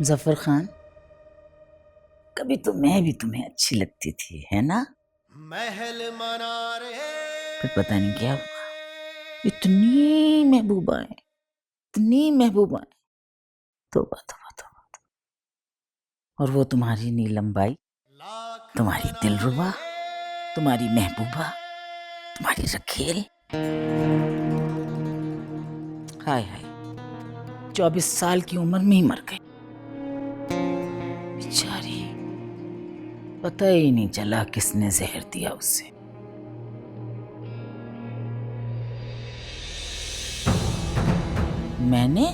जफर खान, कभी तो मैं भी तुम्हें अच्छी लगती थी, है ना? महल मना रहे फिर पता नहीं क्या हुआ, इतनी महबूबाएं, इतनी महबूबाएं। तौबा तौबा तौबा। और वो तुम्हारी नीलम बाई, लाख तुम्हारी मना दिलरुबा, रहे तुम्हारी महबूबा, तुम्हारी रखेल। हाय हाय, 24 साल की उम्र में ही मर गई बेचारी। पता ही नहीं चला किसने जहर दिया उसे। मैंने?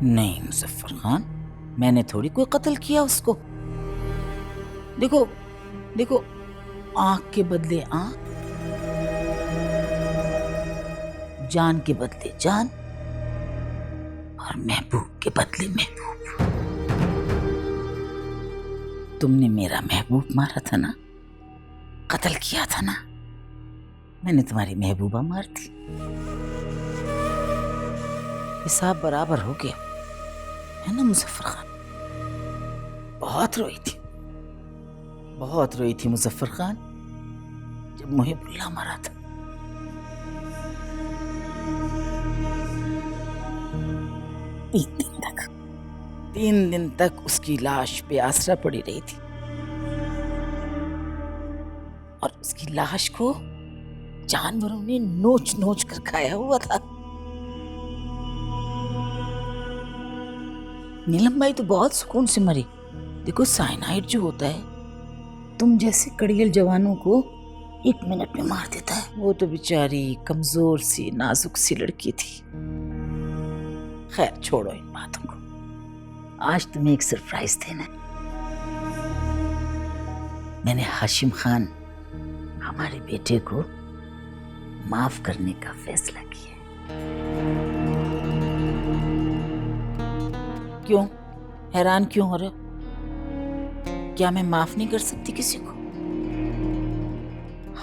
नहीं मुजफ्फर खान, मैंने थोड़ी कोई कत्ल किया उसको। देखो देखो, आंख के बदले आंख, जान के बदले जान, और महबूब के बदले महबूब। तुमने मेरा महबूब मारा था ना, कत्ल किया था ना, मैंने तुम्हारी महबूबा मार दी। हिसाब बराबर हो गया, है ना मुजफ्फर खान? बहुत रोई थी, बहुत रोई थी मुजफ्फर खान जब मुहिबुल्लाह मरा था। तीन दिन तक 3 दिन तक उसकी लाश पे आसरा पड़ी रही थी, और उसकी लाश को जानवरों ने नोच नोच कर खाया हुआ था। नीलम बाई तो बहुत सुकून से मरी। देखो, साइनाइड जो होता है, तुम जैसे कड़ियल जवानों को 1 मिनट में मार देता है। वो तो बेचारी कमजोर सी नाजुक सी लड़की थी। खैर छोड़ो इन बातों को, आज तुम्हें एक सरप्राइज देना है। मैंने हाशिम खान, हमारे बेटे को माफ करने का फैसला किया है। क्यों हैरान क्यों हो रहे हो? क्या मैं माफ नहीं कर सकती किसी को?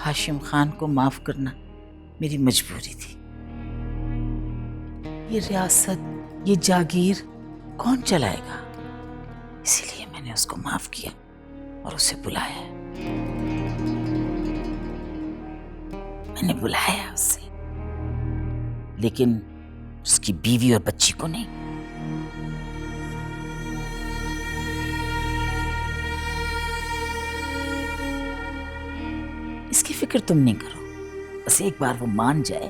हाशिम खान को माफ करना मेरी मजबूरी थी। ये रियासत, ये जागीर कौन चलाएगा? इसीलिए मैंने उसको माफ किया और उसे बुलाया। मैंने बुलाया उसे, लेकिन उसकी बीवी और बच्ची को नहीं। इसकी फिक्र तुम नहीं करो, बस एक बार वो मान जाए,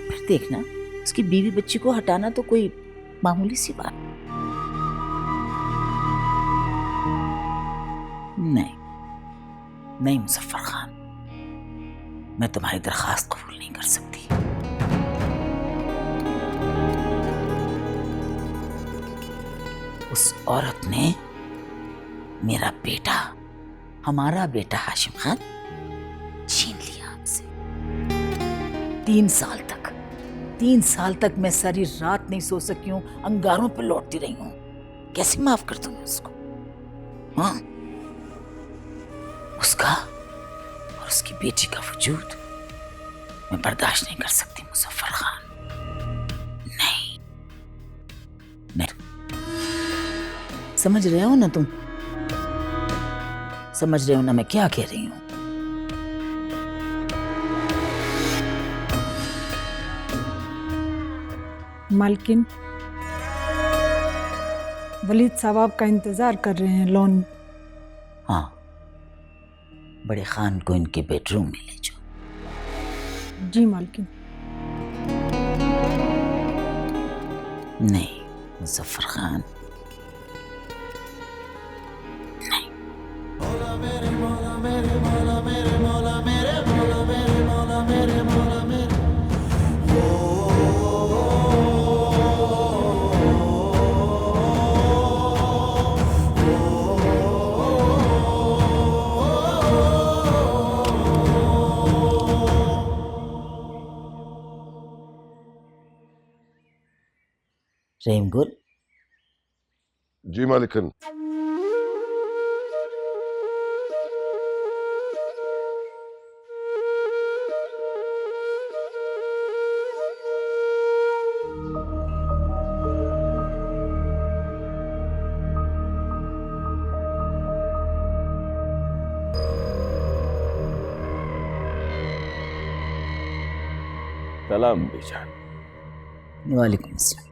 फिर देखना, उसकी बीवी बच्ची को हटाना तो कोई मामूली सी बात नहीं। नहीं मुजफ्फर खान, मैं तुम्हारी दरखास्त कबूल नहीं कर सकती। उस औरत ने मेरा बेटा, हमारा बेटा हाशिम खान छीन लिया हमसे। 3 साल तक मैं सारी रात नहीं सो सकी हूं, अंगारों पर लौटती रही हूं। कैसे माफ कर दूं मैं उसको? हाँ, उसका और उसकी बेटी का वजूद मैं बर्दाश्त नहीं कर सकती मुजफ्फर खान। नहीं नहीं, समझ रहे हो ना तुम? समझ रहे हो ना मैं क्या कह रही हूं? मालकिन, वलीद साहब आपका इंतजार कर रहे हैं लॉन में। हाँ, बड़े खान को इनके बेडरूम में ले जाओ। जी मालकिन। नहीं मुजफ्फर खान, नहीं। मौला मेरे मौला मेरे मौला मेरे मौला मेरे मौला मेरे मौला मेरे मौला मेरे रहीम गुल, जी मालिकन। सलाम बीजान। वालेकुम अस्सलाम।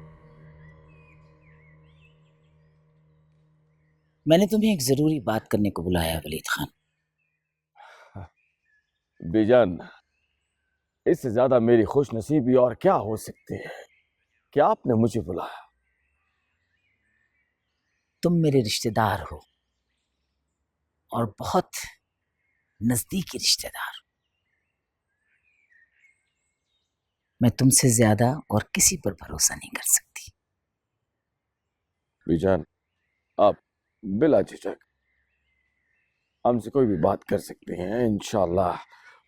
मैंने तुम्हें एक जरूरी बात करने को बुलाया वलीद खान। बीजान, इससे ज्यादा मेरी खुश नसीबी और क्या हो सकती है कि आपने मुझे बुलाया। तुम मेरे रिश्तेदार हो और बहुत नजदीकी रिश्तेदार। मैं तुमसे ज्यादा और किसी पर भरोसा नहीं कर सकती। बीजान, आप बिला झिझक हमसे कोई भी बात कर सकते हैं। इंशाअल्लाह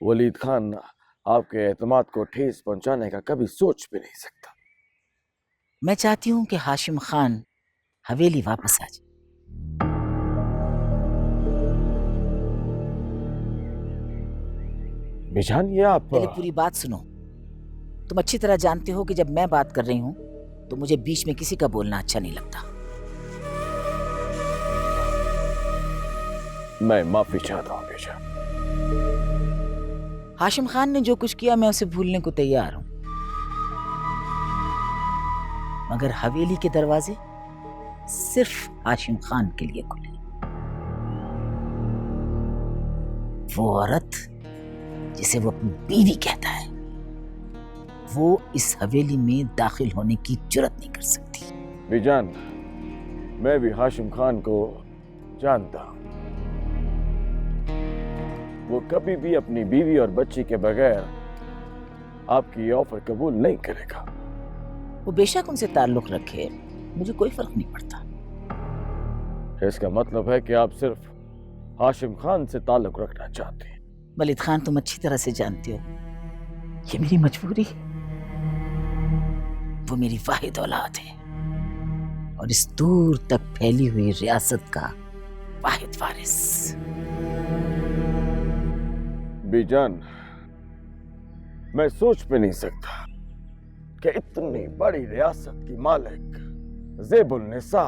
वलीद खान आपके एतमाद को ठेस पहुंचाने का कभी सोच भी नहीं सकता। मैं चाहती हूं कि हाशिम खान हवेली वापस आ जाए। बीजान, ये आप पहले पूरी बात सुनो। तुम अच्छी तरह जानते हो कि जब मैं बात कर रही हूं तो मुझे बीच में किसी का बोलना अच्छा नहीं लगता। मैं माफी चाहता हूं बीजान। हाशिम खान ने जो कुछ किया मैं उसे भूलने को तैयार हूं, मगर हवेली के दरवाजे सिर्फ हाशिम खान के लिए खुले। वो औरत जिसे वो अपनी बीवी कहता है, वो इस हवेली में दाखिल होने की जुर्रत नहीं कर सकती। बीजान, मैं भी हाशिम खान को जानता हूं। वो कभी भी अपनी बीवी और बच्ची के बगैर आपकी ऑफर कबूल नहीं करेगा। वो बेशक उनसे ताल्लुक रखे, मुझे कोई फर्क नहीं पड़ता। इसका मतलब है कि आप सिर्फ हाशिम खान से ताल्लुक रखना चाहते हैं। वलीद खान, तुम अच्छी तरह से जानते हो ये मेरी मजबूरी है। वो मेरी वाहिद औलाद है और इस दूर तक फैली हुई रियासत का वाहिद वारिस। बीजान, मैं सोच भी नहीं सकता कि इतनी बड़ी रियासत की मालिक ज़ेबुल निसा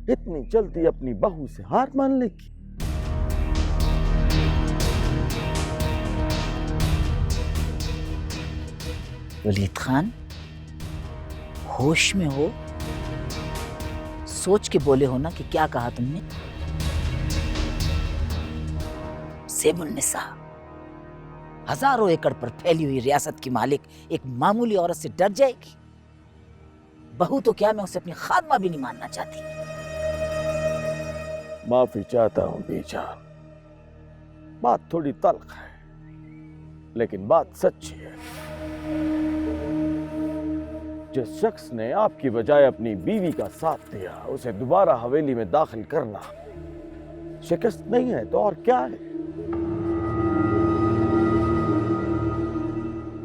इतनी जल्दी अपनी बहू से हार मान लेगी। वलीद खान, होश में हो? सोच के बोले हो ना कि क्या कहा तुमने? ज़ेबुल निसा, हजारों एकड़ पर फैली हुई रियासत की मालिक एक मामूली औरत से डर जाएगी? बहू तो क्या, मैं उसे अपनी खादमा भी नहीं मानना चाहती। माफी चाहता हूं बीजान, बात थोड़ी तल्ख है लेकिन बात सच्ची है। जिस शख्स ने आपकी बजाय अपनी बीवी का साथ दिया, उसे दोबारा हवेली में दाखिल करना शिकस्त नहीं है तो और क्या है?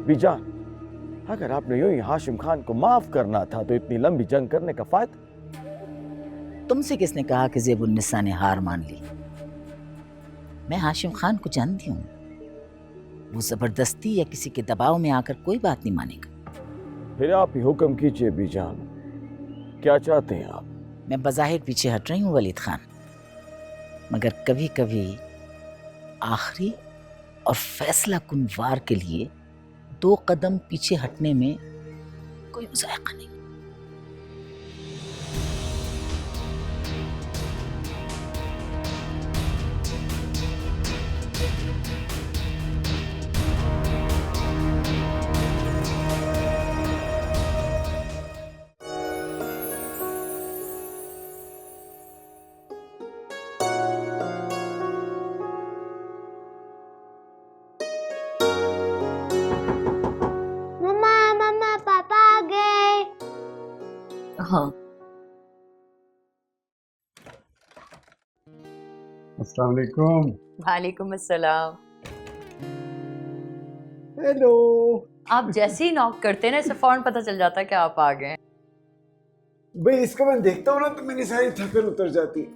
बीजान, अगर आपने यूं ही हाशिम खान को माफ करना था तो इतनी लंबी जंग करने का फायदा? तुमसे किसने कहा कि ज़ेबुल निसा ने हार मान ली? मैं हाशिम खान को जानती हूँ। वो जबरदस्ती या किसी के दबाव में आकर कोई बात नहीं मानेगा। फिर आप ही हुक्म कीजिए बीजान, क्या चाहते हैं आप? मैं बज़ाहिर पीछे हट रही हूँ वलीद खान, मगर कभी कभी आखिरी और फैसला कुन वार के लिए 2 कदम पीछे हटने में कोई मुज़ायक़ा नहीं। मम्मा मम्मा पापा आ गए। हाँ, अस्सलाम वालेकुम। वालेकुम अस्सलाम। हेलो। आप जैसे ही नॉक करते हैं ना, इससे फौरन पता चल जाता है कि आप आ गए। भाई इसको मैं देखता हूँ ना तो मेरी सारी थकन उतर जाती है।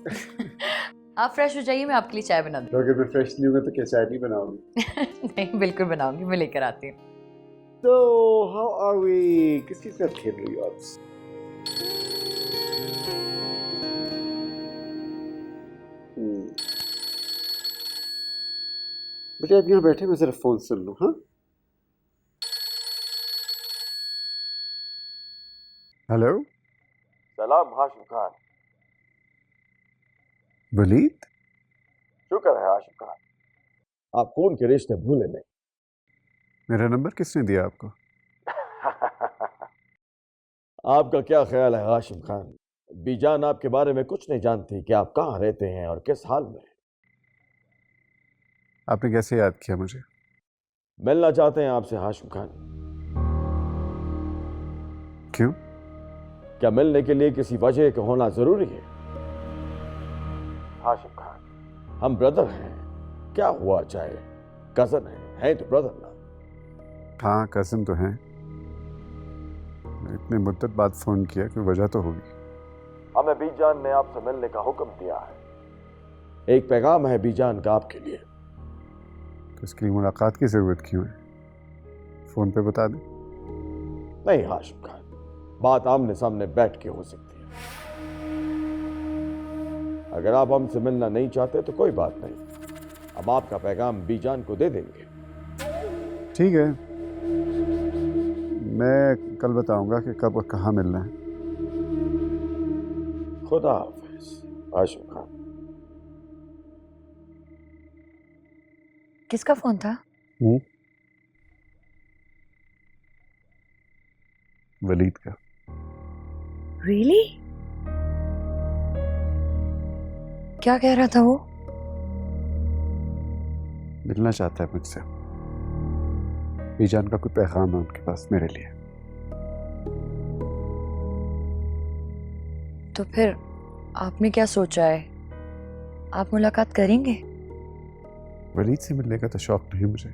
आप फ्रेश हो जाइए, मैं आपके लिए चाय बना तो अगर मैं फ्रेश नहीं होगा तो क्या चाय नहीं बनाऊंगी? दूँ। नहीं, बिल्कुल बनाऊंगी, मैं लेकर आती हूँ। तो हाउ आर वी? किसके साथ खेल रही हो आप? बेटा आप यहाँ बैठे, मैं जरा फोन सुन लूँ। हाँ हेलो सलाम हाशिम खान। वलीद, शुक्र है हाशिम खान, आप खून के रिश्ते भूले नहीं। मेरा नंबर किसने दिया आपको? आपका क्या ख्याल है हाशिम खान, बीजान आपके बारे में कुछ नहीं जानती कि आप कहाँ रहते हैं और किस हाल में? आपने कैसे याद किया मुझे? मिलना चाहते हैं आपसे हाशिम खान। क्यों? क्या मिलने के लिए किसी वजह का होना जरूरी है? हाशिम खान, हम ब्रदर हैं, क्या हुआ चाहे कजन है तो ब्रदर ना। हाँ, कज़न तो हैं। इतने मुद्दत बाद फ़ोन किया, कोई वजह तो होगी। हमें बीजान ने आपसे मिलने का हुक्म दिया है। एक पैगाम है बीजान का आपके लिए। तो इसके लिए मुलाकात की ज़रूरत क्यों है? फ़ोन पे बता दें। नहीं हाशिम खान, बात आमने सामने बैठ के हो सकती है। अगर आप हमसे मिलना नहीं चाहते तो कोई बात नहीं, हम आपका पैगाम बीजान को दे देंगे। ठीक है, मैं कल बताऊंगा कि कब और कहाँ मिलना है। खुदा हाफिज हाशिम खान। किसका फोन था? वलीद का। रियली? क्या कह रहा था वो? मिलना चाहता है मुझसे। बीजान का कोई पैगाम है उनके पास मेरे लिए। तो फिर आपने क्या सोचा है? आप मुलाकात करेंगे? वलीद से मिलने का तो शौक नहीं मुझे,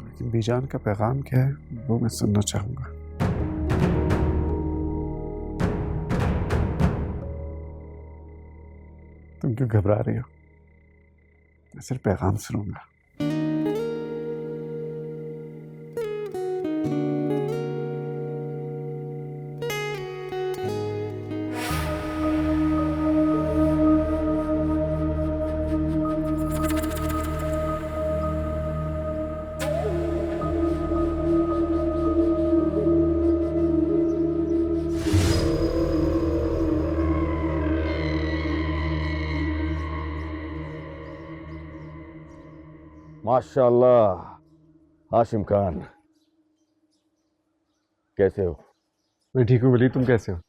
लेकिन बीजान का पैगाम क्या है वो मैं सुनना चाहूंगा। तुम क्यों घबरा रही हो? मैं सिर्फ पैगाम सुनूंगा। माशाल्लाह हाशिम खान, कैसे हो? मैं ठीक हूँ वलीद, तुम कैसे हो?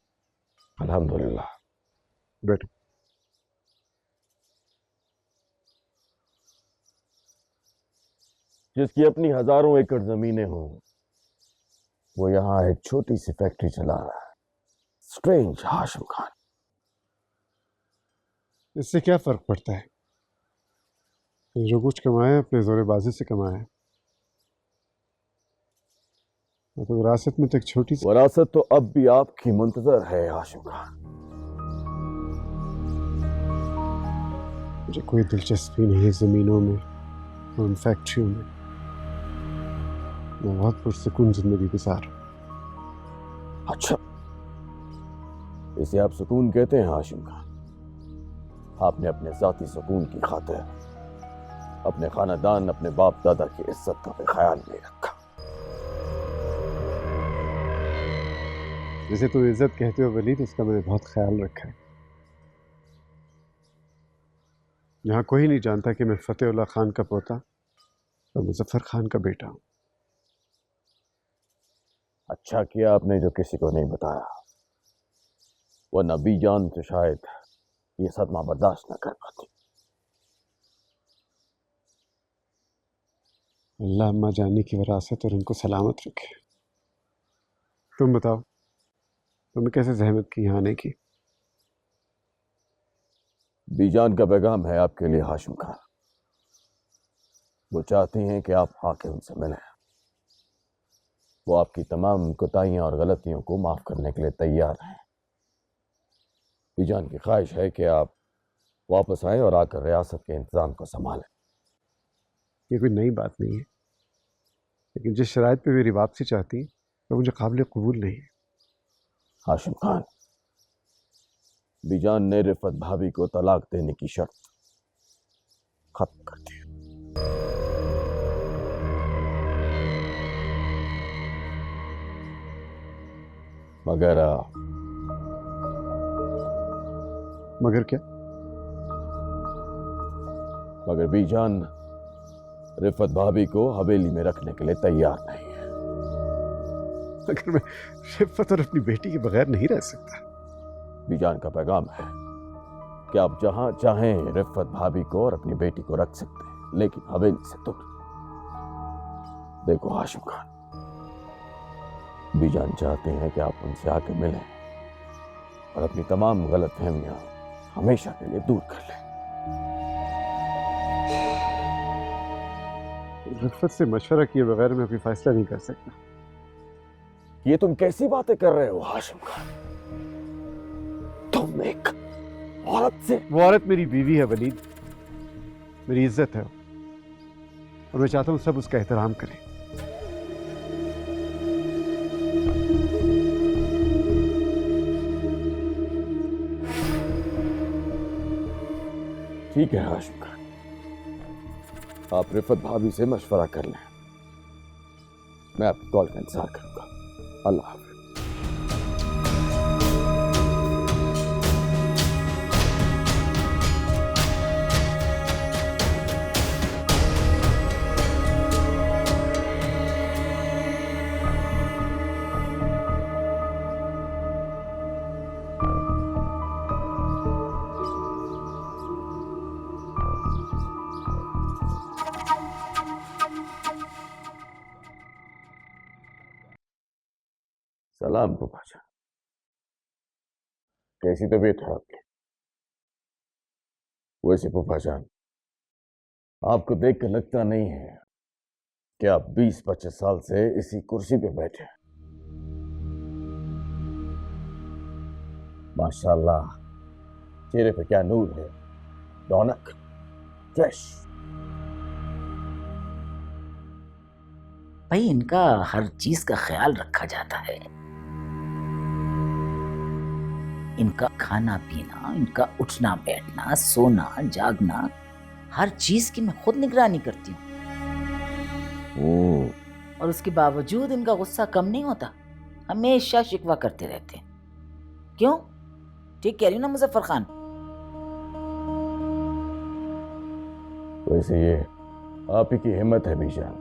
अल्हम्दुलिल्लाह। बैठो। जिसकी अपनी हजारों एकड़ जमीनें हों, वो यहाँ एक छोटी सी फैक्ट्री चला रहा है। स्ट्रेंज हाशिम खान। इससे क्या फर्क पड़ता है? जो कुछ कमाया अपने जोरेबाजी से कमाया है। तो विरासत में तो एक छोटी सी विरासत तो अब भी आपकी मुंतजर है हाशिम खान। मुझे कोई दिलचस्पी नहीं है जमीनों में और उन फैक्ट्रियों में। मैं बहुत पुरसुकून जिंदगी गुजार। अच्छा, इसे आप सुकून कहते हैं हाशिम खान? आपने अपने जाती सुकून की खातिर अपने खानदान, अपने बाप दादा की इज्जत का भी ख्याल नहीं रखा। जैसे तुम इज्जत कहते हो वलीद, उसका मैंने बहुत ख्याल रखा है। यहाँ कोई नहीं जानता कि मैं फतेहुल्लाह खान का पोता और मुजफ्फर खान का बेटा हूँ। अच्छा किया आपने जो किसी को नहीं बताया, वरना बीजान से शायद ये सदमा बर्दाश्त न कर पाती। अल्लाह अम्मा जानी की विरासत और उनको सलामत रखे। तुम बताओ, तुमने कैसे जहमत की यहाँ आने की? बीजान का पैगाम है आपके लिए हाशिम खान। वो चाहती हैं कि आप आके उनसे मिलें। वो आपकी तमाम कोताहियां और गलतियों को माफ करने के लिए तैयार हैं। बीजान की ख्वाहिश है कि आप वापस आए और आकर रियासत के इंतजाम को संभालें। ये कोई नई बात नहीं है, लेकिन जिस शराइत पे मेरी वापसी चाहती वो मुझे काबिल कबूल नहीं है। हाशिम खान, बीजान ने रिफत भाभी को तलाक देने की शर्त खत्म कर दी। मगर क्या? मगर बीजान रिफत भाभी को हवेली में रखने के लिए तैयार नहीं है। अगर मैं रिफत और अपनी बेटी के बगैर नहीं रह सकता। बीजान का पैगाम है कि आप जहां चाहें रिफत भाभी को और अपनी बेटी को रख सकते हैं, लेकिन हवेली से दूर। देखो हाशिम खान, बीजान चाहते हैं कि आप उनसे आके मिलें और अपनी तमाम गलतफहमियां हमेशा के लिए दूर कर लें। रिफत से मशवरा किए बगैर मैं कोई फैसला नहीं कर सकता। ये तुम कैसी बातें कर रहे हो हाशिम खान? तुम एक औरत से। वो औरत मेरी बीवी है वलीद, मेरी इज्जत है और मैं चाहता हूं सब उसका एहतराम करें। ठीक है हाशिम खान, आप रिफत भाभी से मशवरा कर लें। मैं आपकी कॉल का इंतजार करूंगा। अल्लाह हाफ़िज़। सलाम पापा, कैसी तबीयत है आपकी? वैसे फूफा जान, आपको देखकर लगता नहीं है कि आप 20-25 साल से इसी कुर्सी पे बैठे हैं। माशाल्लाह, चेहरे पे क्या नूर है, रौनक, फ्रेश। भाई इनका हर चीज का ख्याल रखा जाता है। इनका खाना पीना, इनका उठना बैठना, सोना जागना, हर चीज की मैं खुद निगरानी करती हूँ। और उसके बावजूद इनका गुस्सा कम नहीं होता, हमेशा शिकवा करते रहते हैं। क्यों? ठीक कह रही हूँ ना मुजफ्फर खान? वैसे ये आप ही की हिम्मत है बीजान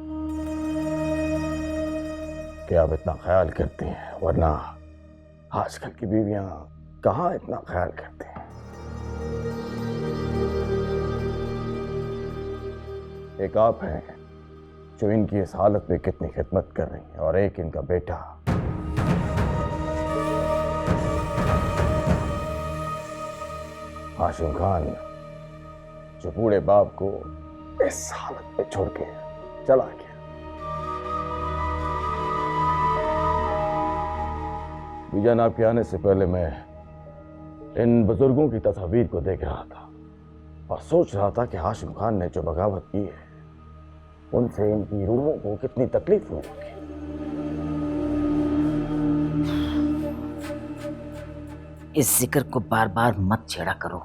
कि आप इतना ख्याल करते हैं, वरना आजकल की बीवियां कहाँ इतना ख्याल करते हैं। एक आप हैं जो इनकी इस हालत में कितनी खिदमत कर रही हैं, और एक इनका बेटा हाशिम खान जो बूढ़े बाप को इस हालत में छोड़ के चला गया। बीजान, आपके आने से पहले मैं इन बुजुर्गों की तस्वीर को देख रहा था और सोच रहा था कि हाशिम खान ने जो बगावत की है उनसे इनकी रूहों को कितनी तकलीफ हुई होगी। इस जिक्र को बार बार मत छेड़ा करो।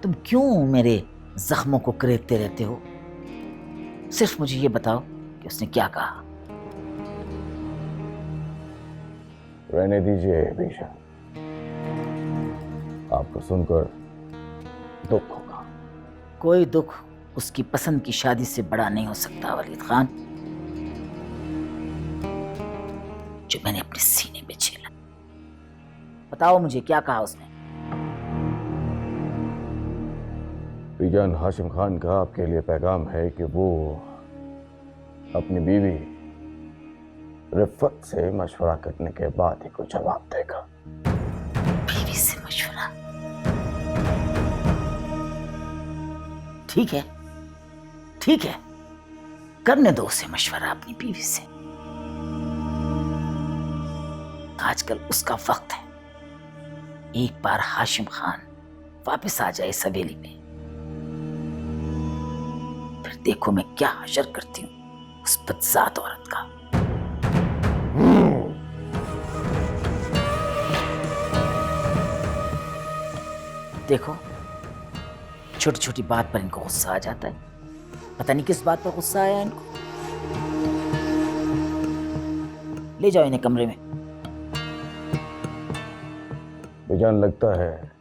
तुम क्यों मेरे जख्मों को करेदते रहते हो? सिर्फ मुझे ये बताओ कि उसने क्या कहा। रहने दीजिए बेशा, आपको सुनकर दुख होगा। कोई दुख उसकी पसंद की शादी से बड़ा नहीं हो सकता वलीद खान, जो मैंने अपने सीने पे झेला। बताओ मुझे क्या कहा उसने? बीजान, हाशिम खान का आपके लिए पैगाम है कि वो अपनी बीवी रिफत से मशवरा करने के बाद ही कुछ जवाब देगा। बीवी से मशवरा? ठीक है, ठीक है, करने दो उसे मशवरा अपनी बीवी से। आजकल उसका वक्त है। एक बार हाशिम खान वापस आ जाए इस हवेली में, फिर देखो मैं क्या हशर करती हूँ उस बदजात औरत का। देखो, छोटी छोटी बात पर इनको गुस्सा आ जाता है। पता नहीं किस बात पर गुस्सा आया इनको। ले जाओ इन्हें कमरे में। बीजान, लगता है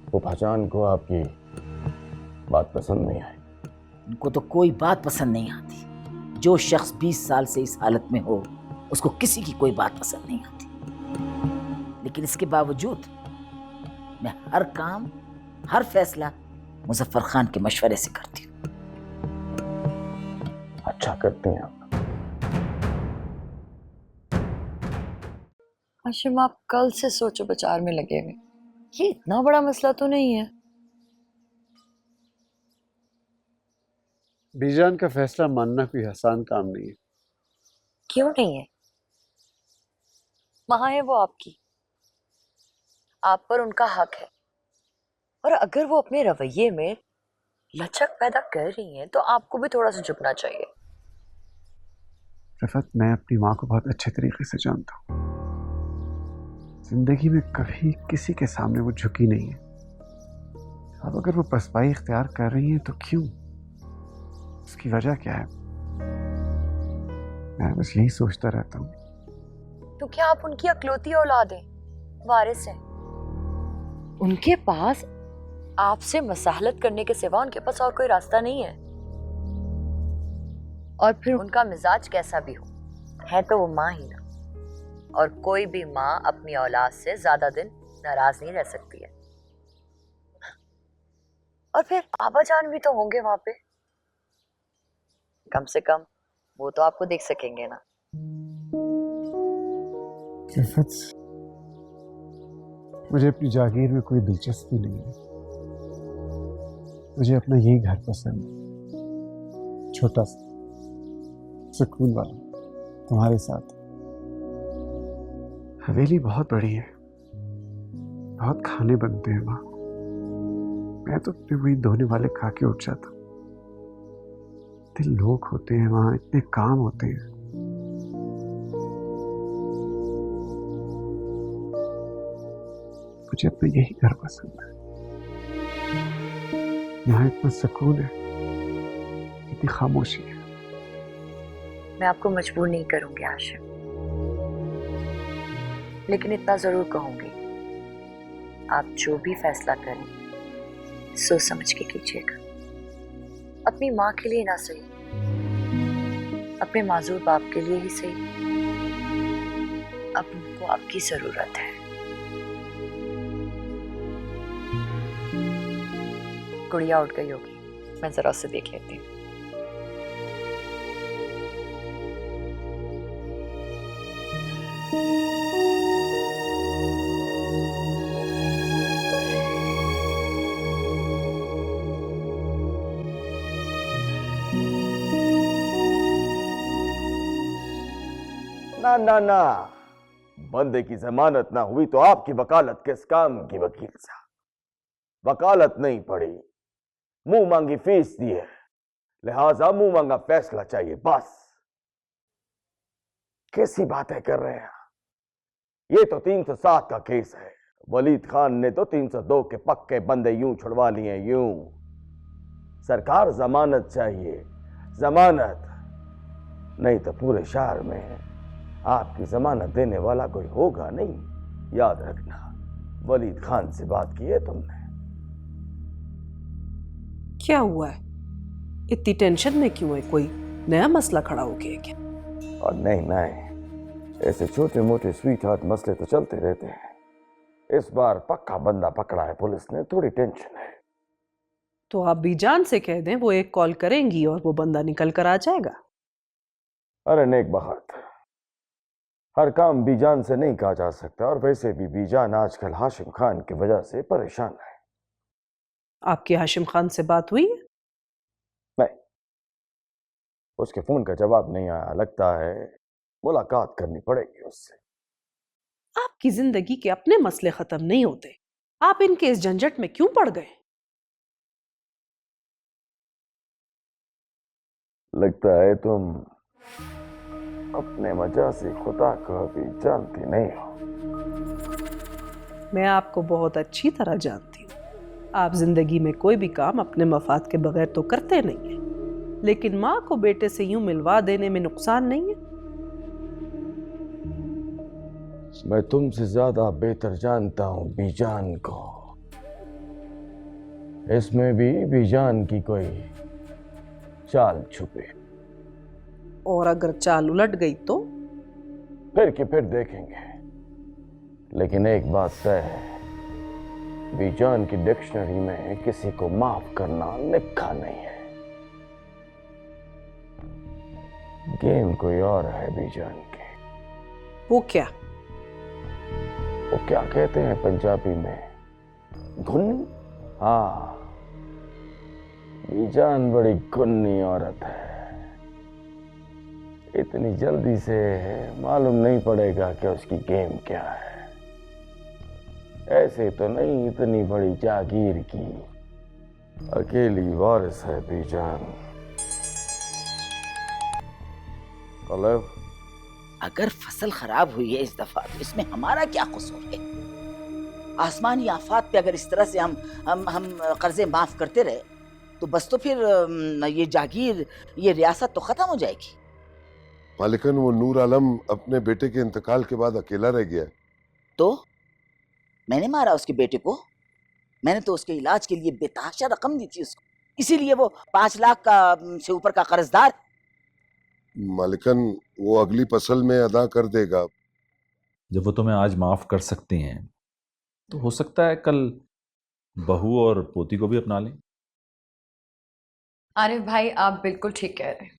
वो पहचान को आपकी बात पसंद नहीं आई। उनको तो कोई बात पसंद नहीं आती। जो शख्स 20 साल से इस हालत में हो उसको किसी की कोई बात पसंद नहीं आती। लेकिन इसके बावजूद मैं हर काम, हर फैसला मुजफ्फर खान के मशवरे से करती हूँ। अच्छा करती हैं आप। हाशिम, आप कल से सोचो विचार में लगे हुए, ये इतना बड़ा मसला तो नहीं है। बीजान का फैसला मानना कोई आसान काम नहीं है। क्यों नहीं है? वहां है वो आपकी, आप पर उनका हक है। और अगर वो अपने रवैये में लचक पैदा कर रही हैं तो आपको भी थोड़ा सा झुकना चाहिए। रफत, मैं अपनी माँ को बहुत अच्छे तरीके से जानता हूँ। जिंदगी में कभी किसी के सामने वो झुकी नहीं है। अब अगर वो पसपाई इख्तियार कर रही हैं तो क्यों? उसकी वजह क्या है? मैं बस यही सोचता रहता हूँ। तो क्या आप उनकी अकलौती औलाद हैं, वारिस हैं? उनके पास आपसे मसाहलत करने के सिवा उनके पास और कोई रास्ता नहीं है। और फिर उनका मिजाज कैसा भी हो, है तो वो माँ ही ना। और कोई भी माँ अपनी औलाद से ज्यादा दिन नाराज नहीं रह सकती है। और फिर बाबा जान भी तो होंगे वहां पे, कम से कम वो तो आपको देख सकेंगे ना। रफत, मुझे अपनी जागीर में कोई दिलचस्पी नहीं है। मुझे अपना यही घर पसंद है, छोटा सा, सुकून वाला, तुम्हारे साथ। हवेली बहुत बड़ी है, बहुत खाने बनते हैं वहां। मैं तो अपने वही धोने वाले खा के उठ जाता हूँ। इतने लोग होते हैं वहां, इतने काम होते हैं। मुझे अपना यही घर पसंद है। यहाँ इतना सुकून है, इतनी खामोशी है। मैं आपको मजबूर नहीं करूंगी हाशिम, लेकिन इतना जरूर कहूंगी, आप जो भी फैसला करें सोच समझ के कीजिएगा। अपनी माँ के लिए ना सही, अपने माजूर बाप के लिए ही सही। अब उनको आपकी जरूरत है। गुड़िया उठ गई होगी, मैं जरा उससे देख लेती हूँ। ना ना ना, बंदे की जमानत ना हुई तो आपकी वकालत किस काम की? वकील साहब, वकालत नहीं पड़ी, मुंह मांगी फीस दी है, लिहाजा मुंह मांगा फैसला चाहिए बस। कैसी बातें कर रहे हैं? ये तो 307 का केस है। वलीद खान ने तो 302 के पक्के बंदे यूं छुड़वा लिए, यूं। सरकार जमानत चाहिए, जमानत, नहीं तो पूरे शहर में आपकी जमानत देने वाला कोई होगा नहीं। याद रखना, वलीद खान से बात की है तुमने? क्या हुआ है? इतनी टेंशन में क्यों है? कोई नया मसला खड़ा हो गया क्या? और नहीं, ऐसे छोटे मोटे स्वीट हार्ट मसले तो चलते रहते हैं। इस बार पक्का बंदा पकड़ा है पुलिस ने, थोड़ी टेंशन है। तो आप बीजान से कह दें, वो एक कॉल करेंगी और वो बंदा निकल कर आ जाएगा। अरे नेक बहात, हर काम बीजान से नहीं कहा जा सकता। और वैसे भी बीजान आजकल हाशिम खान की वजह से परेशान है। आपकी हाशिम खान से बात हुई है? नहीं, उसके फोन का जवाब नहीं आया। लगता है मुलाकात करनी पड़ेगी उससे। आपकी जिंदगी के अपने मसले खत्म नहीं होते, आप इनके इस झंझट में क्यों पड़ गए? लगता है तुम अपने मजा से खुदा को अभी जानती नहीं हो। मैं आपको बहुत अच्छी तरह जानती हूँ। आप जिंदगी में कोई भी काम अपने मफाद के बगैर तो करते नहीं हैं, लेकिन माँ को बेटे से यूं मिलवा देने में नुकसान नहीं है। मैं तुमसे ज्यादा बेहतर जानता हूं बीजान को। इसमें भी बीजान की कोई चाल छुपे। और अगर चाल उलट गई तो? फिर के फिर देखेंगे। लेकिन एक बात तय है, बीजान की डिक्शनरी में किसी को माफ करना लिखा नहीं है। गेम कोई और है बीजान की। वो क्या? वो क्या कहते हैं पंजाबी में, घुन्नी? हाँ, बीजान बड़ी घुन्नी औरत है। इतनी जल्दी से मालूम नहीं पड़ेगा कि उसकी गेम क्या है। ऐसे तो नहीं इतनी बड़ी जागीर की अकेली वारिस है बीजान। हेलो, अगर फसल खराब हुई है इस दफा तो इसमें हमारा क्या कसूर है? आसमानी आफात पे अगर इस तरह से हम कर्जे माफ करते रहे तो बस तो फिर ये जागीर, ये रियासत तो खत्म हो जाएगी। मालिकन, वो नूर आलम अपने बेटे के इंतकाल के बाद अकेला रह गया। तो मैंने मारा उसके बेटे को? मैंने तो उसके इलाज के लिए बेतहाशा रकम दी थी उसको, इसीलिए वो 5 लाख का से ऊपर का कर्जदार। मालिकन, वो अगली फसल में अदा कर देगा। जब वो तुम्हें आज माफ कर सकती हैं तो हो सकता है कल बहू और पोती को भी अपना लें। आरिफ भाई, आप बिल्कुल ठीक कह रहे हैं।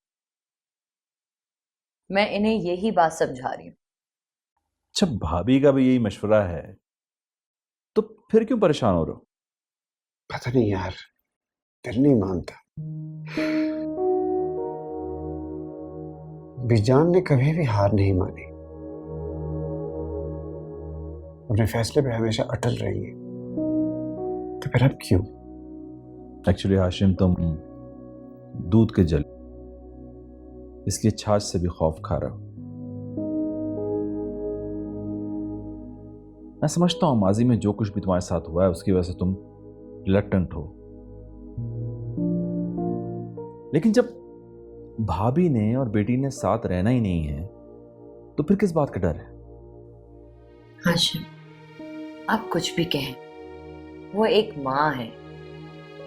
मैं इन्हें यही बात समझा रही हूँ। जब भाभी का भी यही मशवरा है तो फिर क्यों परेशान हो रहे हो? पता नहीं यार, दिल नहीं मानता। बीजान ने कभी भी हार नहीं मानी, अपने फैसले पे हमेशा अटल रही है। तो फिर अब क्यों? एक्चुअली हाशिम, तुम दूध के जल, इसलिए छाछ से भी खौफ खा रहे हो। मैं समझता हूं माजी में जो कुछ भी तुम्हारे साथ हुआ है उसकी वजह से तुम रिलक्टेंट हो, लेकिन जब भाभी ने और बेटी ने साथ रहना ही नहीं है तो फिर किस बात का डर है? हाशिम, आप कुछ भी कहें, वो एक माँ है,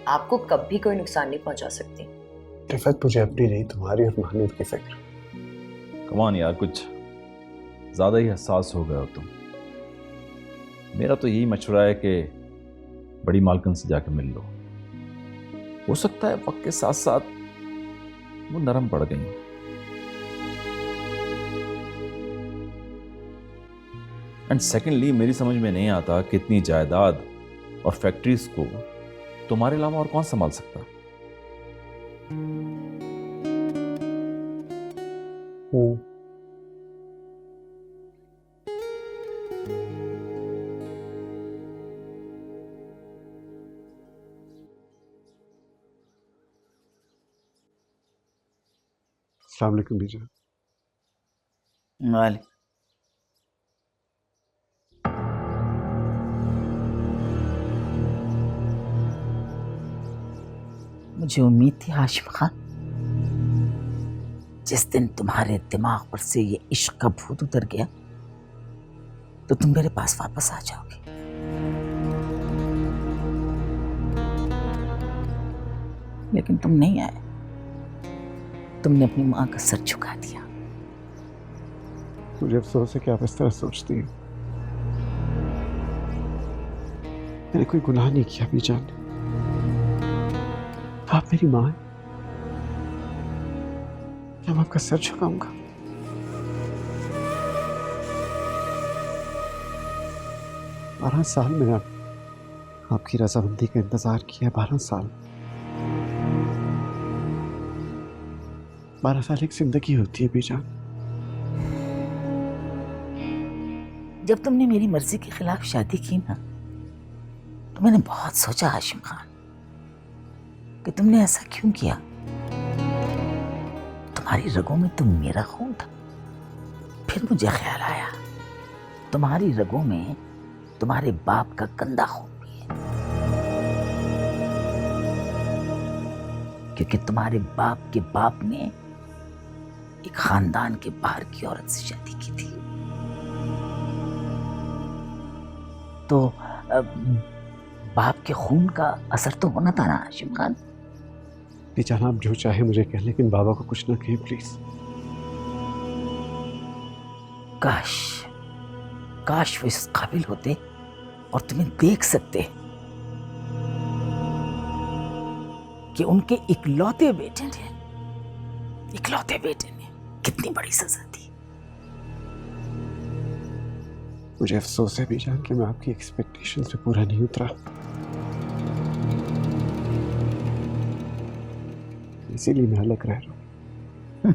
आपको कभी कोई नुकसान नहीं पहुंचा सकती। रिफत, मुझे अपनी नहीं, तुम्हारी और महानूर की फिक्र। कमान यार, कुछ ज्यादा ही हसास हो गए हो तुम। मेरा तो यही मशवरा है कि बड़ी मालकिन से जाके मिल लो। हो सकता है वक्त के साथ साथ वो नरम पड़ गई। एंड सेकेंडली, मेरी समझ में नहीं आता कितनी जायदाद और फैक्ट्रीज को तुम्हारे अलावा और कौन संभाल सकता। अस्सलाम वालेकुम बीजान। वाले मुझे उम्मीद थी हाशिम खान, जिस दिन तुम्हारे दिमाग पर से ये इश्क का भूत उतर गया तो तुम मेरे पास वापस आ जाओगे। लेकिन तुम नहीं आए। तुमने अपनी माँ का सर झुका दिया। मुझे अफसोस है कि आप इस तरह सोचती हैं। मैंने कोई गुनाह नहीं किया बीजान। आप मेरी माँ हैं, मैं आपका सर झुकाऊंगा। बारह साल मैंने आपकी रजामंदी का इंतजार किया। 12 साल। 12 साल एक जिंदगी होती है बीजान। जब तुमने मेरी मर्जी के खिलाफ शादी की ना तो मैंने बहुत सोचा हाशिम खान कि तुमने ऐसा क्यों किया। तुम्हारी रगों में तो मेरा खून था। फिर मुझे ख्याल आया तुम्हारी रगों में तुम्हारे बाप का गंदा खून भी है, क्योंकि तुम्हारे बाप के बाप ने एक खानदान के बाहर की औरत से शादी की थी। तो बाप के खून का असर तो होना था ना हाशिम खान। बीजान आप जो चाहे मुझे कह, लेकिन बाबा को कुछ ना कहें प्लीज। काश काश वो इस काबिल होते और तुम्हें देख सकते कि उनके इकलौते बेटे ने कितनी बड़ी सजा दी। मुझे अफसोस है बीजान कि मैं आपकी एक्सपेक्टेशंस पे पूरा नहीं उतरा, इसीलिए मैं अलग रह रहा हूं।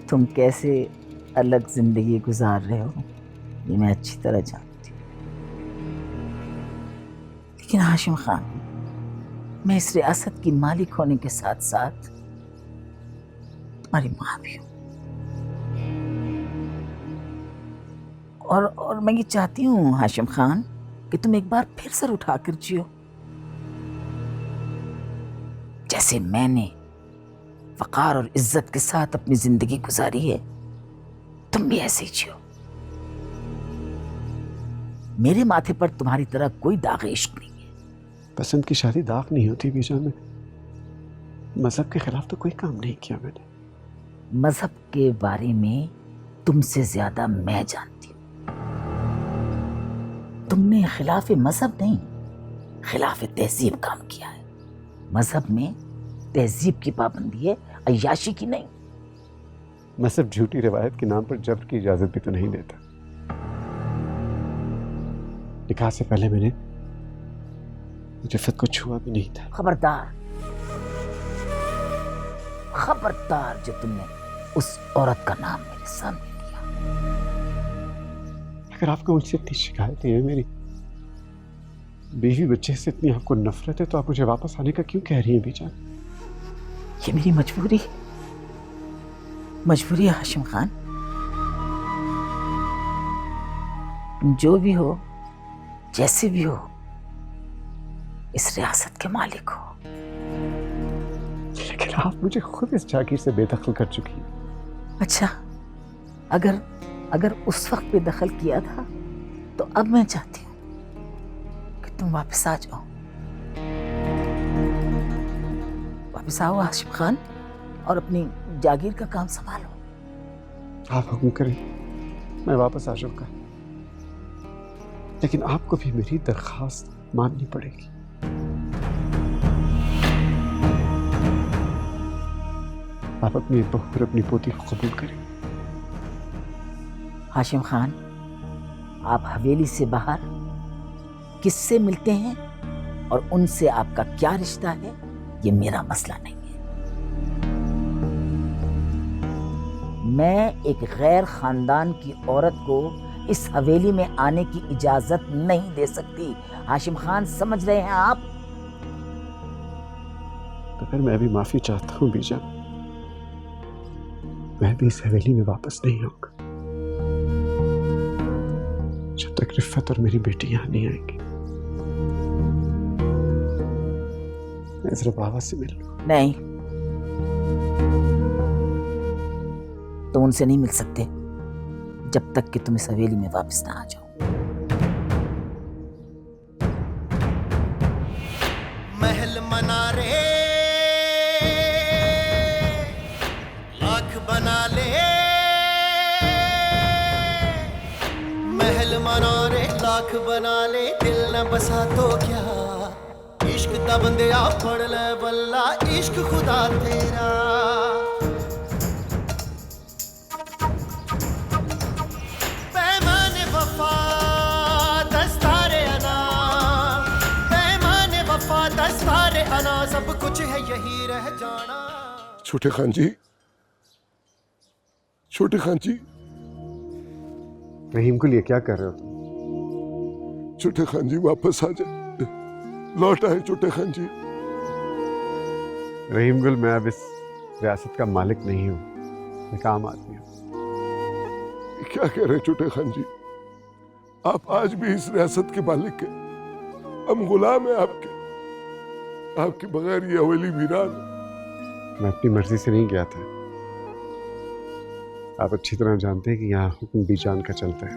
तुम कैसे अलग जिंदगी गुजार रहे हो ये मैं अच्छी तरह जानती हूँ, लेकिन हाशिम खान, मैं इस रियासत की मालिक होने के साथ साथ तुम्हारी माँ भी हूँ, और मैं ये चाहती हूँ हाशिम खान कि तुम एक बार फिर सर उठाकर जियो, जैसे मैंने वकार और इज्जत के साथ अपनी जिंदगी गुजारी है, तुम भी ऐसे ही जियो। मेरे माथे पर तुम्हारी तरह कोई दाग इश्क नहीं है। पसंद की शादी दाग नहीं होती बीजान। में मजहब के खिलाफ तो कोई काम नहीं किया मैंने। मजहब के बारे में तुमसे ज्यादा मैं जानती हूं। तुमने खिलाफ मजहब नहीं, खिलाफ तहजीब काम किया है। मजहब में तहजीब की पाबंदी है, अय्याशी की नहीं। मजहब झूठी रिवायत के नाम पर जबर की इजाजत भी तो नहीं देता। निकाह से पहले मैंने रिफत को छुआ भी नहीं था। खबरदार जो तुमने उस औरत का नाम मेरे सामने लिया। अगर आपको मुझसे इतनी शिकायतें हैं, मेरी बीवी बच्चे से इतनी आपको नफरत है, तो आप मुझे वापस आने का क्यों कह रही हैं बीजान? ये मेरी मजबूरी है हाशिम खान। तुम जो भी हो, जैसे भी हो, इस रियासत के मालिक हो। लेकिन आप मुझे खुद इस जागीर से बेदखल कर चुकी हैं। अच्छा, अगर उस वक्त बेदखल किया था, तो अब मैं चाहती हूँ कि तुम वापस आ जाओ। वापस आओ हाशिम खान, और अपनी जागीर का काम संभालो। आप हुक्म करें, मैं वापस आ जाऊंगा, लेकिन आपको भी मेरी दरखास्त माननी पड़ेगी। आप अपनी बहू और अपनी पोती को कबूल करें। हाशिम खान, आप हवेली से बाहर किससे मिलते हैं और उनसे आपका क्या रिश्ता है, ये मेरा मसला नहीं है। मैं एक गैर खानदान की औरत को इस हवेली में आने की इजाजत नहीं दे सकती। हाशिम खान, समझ रहे हैं आप? तो फिर मैं भी माफी चाहता हूँ बीजान। मैं भी इस हवेली में वापस नहीं आऊंगा जब तक रिफत और मेरी बेटी यहाँ नहीं आएंगी। मैं जरा बाबा से मिल लूं। नहीं, तुम उनसे नहीं मिल सकते जब तक कि तुम इस हवेली में वापस ना आ जाओ। महल मना रे, लाख बना ले। महल मना रे, लाख बना ले, दिल न बसा तो क्या। इश्क दा बंदिया पढ़ ले बल्ला, इश्क खुदा तेरा। पैमाने वफा दस्तारे अना, पैमाने वफा दस्तारे अना, सब कुछ है यही रह जाना। छोटे खान जी, छोटे खान जी। रहीम को लिए क्या कर रहे हो तुम? छोटे खान जी वापस आ जाए, लौट आए छोटे खान जी। रहीम गुल, मैं अब इस रियासत का मालिक नहीं हूँ, मैं एक आम आदमी हूँ। क्या कह रहे हैं छोटे खान जी? आप आज भी इस रियासत के मालिक हैं, हम गुलाम हैं आपके। आपके बगैर ये हवेली वीरान है। मैं अपनी मर्जी से नहीं गया था। आप अच्छी तरह जानते हैं कि यहाँ हुक्म बीजान का चलता है।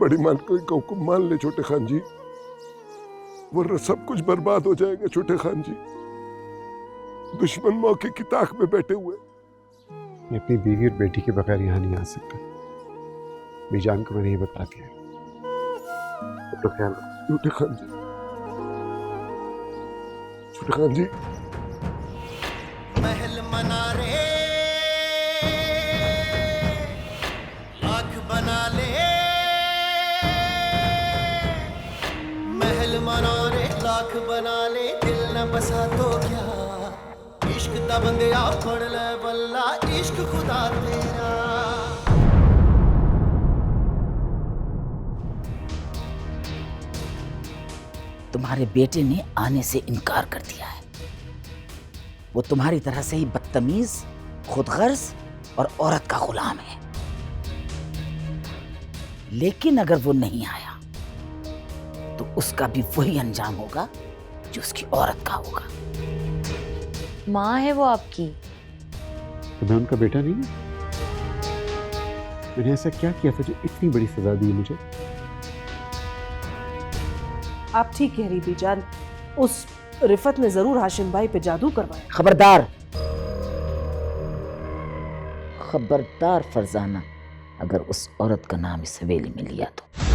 बड़ी मालकिन का हुक्म मान ले छोटे खान जी, वरना सब कुछ बर्बाद हो जाएगा छोटे खान जी। दुश्मन मौके की ताक में बैठे हुए। मैं अपनी बीवी और बेटी के बगैर यहाँ नहीं आ सकता। बीजान को मैंने ये बता दिया। तो ख्याल छोटे खान जी, छोटे खान जी। महल मनारे लाख बना ले, महल मनारे लाख बना ले, दिल न बसा तो क्या, इश्क दा बंदिया पढ़ ले बल्ला, इश्क खुदा तेरा। तुम्हारे बेटे ने आने से इनकार कर दिया है। वो तुम्हारी तरह से ही बदतमीज, खुदगर्ज और औरत का गुलाम है। लेकिन अगर वो नहीं आया तो उसका भी वही अंजाम होगा जो उसकी औरत का होगा। माँ है वो आपकी। तो मैं उनका बेटा नहीं हूँ? मैंने ऐसा क्या किया था जो इतनी बड़ी सजा दी मुझे? आप ठीक कह रही बीजान, उस रिफत ने जरूर हाशिम भाई पे जादू करवाया। खबरदार, खबरदार फरजाना, अगर उस औरत का नाम इस हवेली में लिया तो।